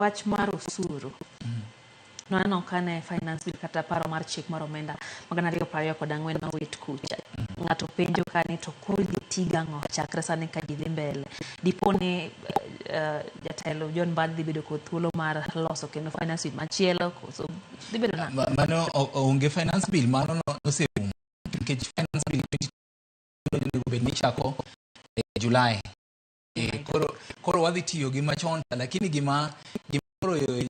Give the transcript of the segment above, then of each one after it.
wach mar osuru. No kane finance bill kata paro mar chik mar omenda magana 2024 no wit kucha. Ngato penjo kani to koro gitiga ngo chakre sani ka ji dhi mbele. Dipone jatelo John Mbadi bedo kod thuolo mar loso kendo finance bill machielo so dhi bedo na. Mano onge finance bill mano no se nikech finance bill ni chako July. Koro wadhi tiyo gi machon lakini gima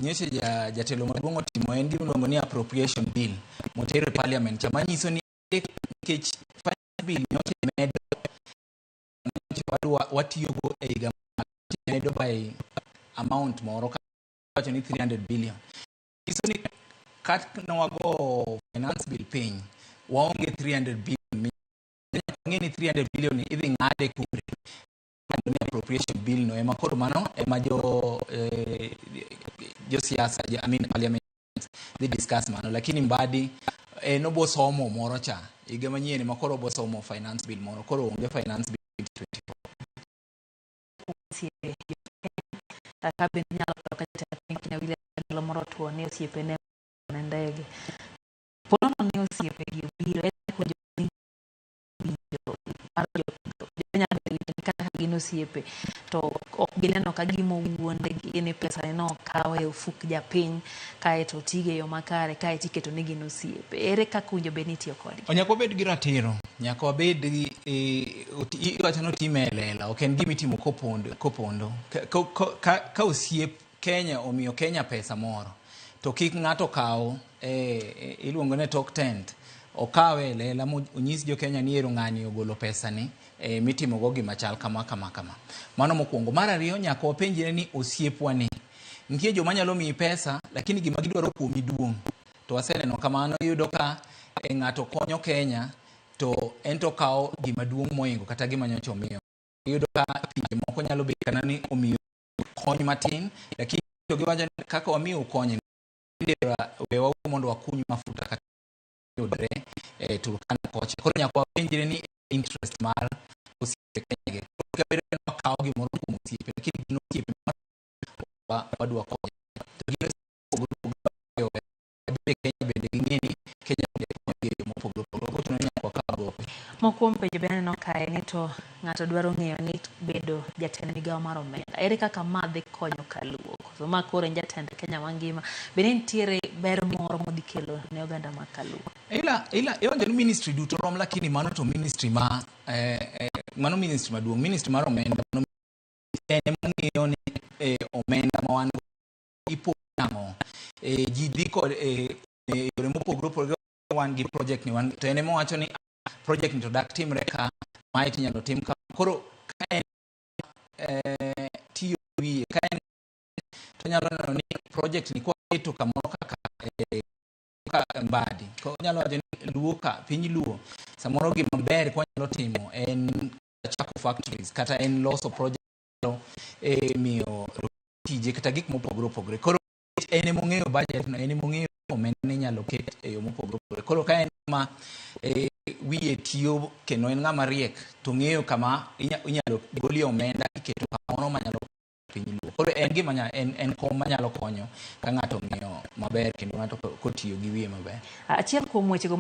nyeche jatelo maduong' otimo en gima ni appropriation bill motere parliament chamanyiso ni nikech finance bill nyoche medo watiyo go e higa medo by amount moro kacho ni 300 billion. Iso ni kat no wago finance bill piny waonge 300 billion ngeni 300 billion idhi ngade kure ni appropriation bill no ema koro mano ema jo siasa I mean parliament they discuss mano lakini Mbadi no bo somo moro cha higa manyien ema koro bo somo finance bill moro koro onge finance bill 2024 akabe nyalo kata piny wile lo moro tuo ne osiepene ndege pono ne osiepe gi biro ko kata gino siepe to ok gineno ka gimo wuonde gine pesa no kawe ufuk japiny kae to tige yo makare kae tiketo ne gino siepe ere ka kunjo benitio kodi onyako bed gi ratiro nyako bed gi iwacho no timelela ok en gimi timo kopondo ka osiep Kenya omiyo Kenya pesa moro to kik ngato kawo iluongo ne talk tent okawe lela onyis jo Kenya ni ero ngani ogolo pesa ni mitimo go gima chal kama mano mokuongo. Mar ariyo nyaka wapenjire ni osiepwa ni nitie joma nyalo mi pesa lakini gima gidwaro kuomi duong to waseneno kamano yudo ka ngato konyo Kenya to ento kawo gima duong moingo kata gima nyocho miyo yudo ka pinje moko nyalo bedo kana ni omiyo kony matin lakini to giwacho kaka wamiyo konyo ndera wewa mondo wakuny mafuta kata yudre Turkana kocha koro nyaka wapenjire ni interest mar osiepe Kenya ka bedo no kawo gimoro kuom osiepe lakini gino osiepe wadwa konyo to gino Kenya bende ng'eni Kenya bende mopogore to nyaka wakawo mokuom penjo bende no kae ni to ngato dwaro ng'eyo ni bedo jatend migawo mar omenda ere kaka madhi konyo kaluo so ma koro jatend Kenya mangima bende nitiere ber moro modhi kelo ne oganda ma kaluo ila yonde ministry duto rom lakini mano to ministry mano ministry maduong ministry mar omenda mano ene mong'iyo ni omenda ma wan ipono ji dhi kod yore mopogore wan gi project ni wan to ene mowacho ni project ni to dak timre ka mai tinyalo tim ka koro ka tiyo wiye ka to nyalo neno ni project ni kwa keto kamoro kaka Mbadi ko nyalo wacho ni luo ka piny luo samoro gima ber ko nyalo timo en chako factories kata en loso project miyo tije kata gik mopogore koro ene mong'eyo budget no ene mong'eyo omenda ni nyalo ket e yo mopogore koro ka en ma wiye tiyo kendo en ng'ama riek to ng'eyo kama inyalo golie omenda iketo kamoro manyalo piny luo koro en gima en kom manyalo konyo ka ng'ato ng'iyo maber kendo ng'ato kotiyo gi wiye maber achiel kuom weche go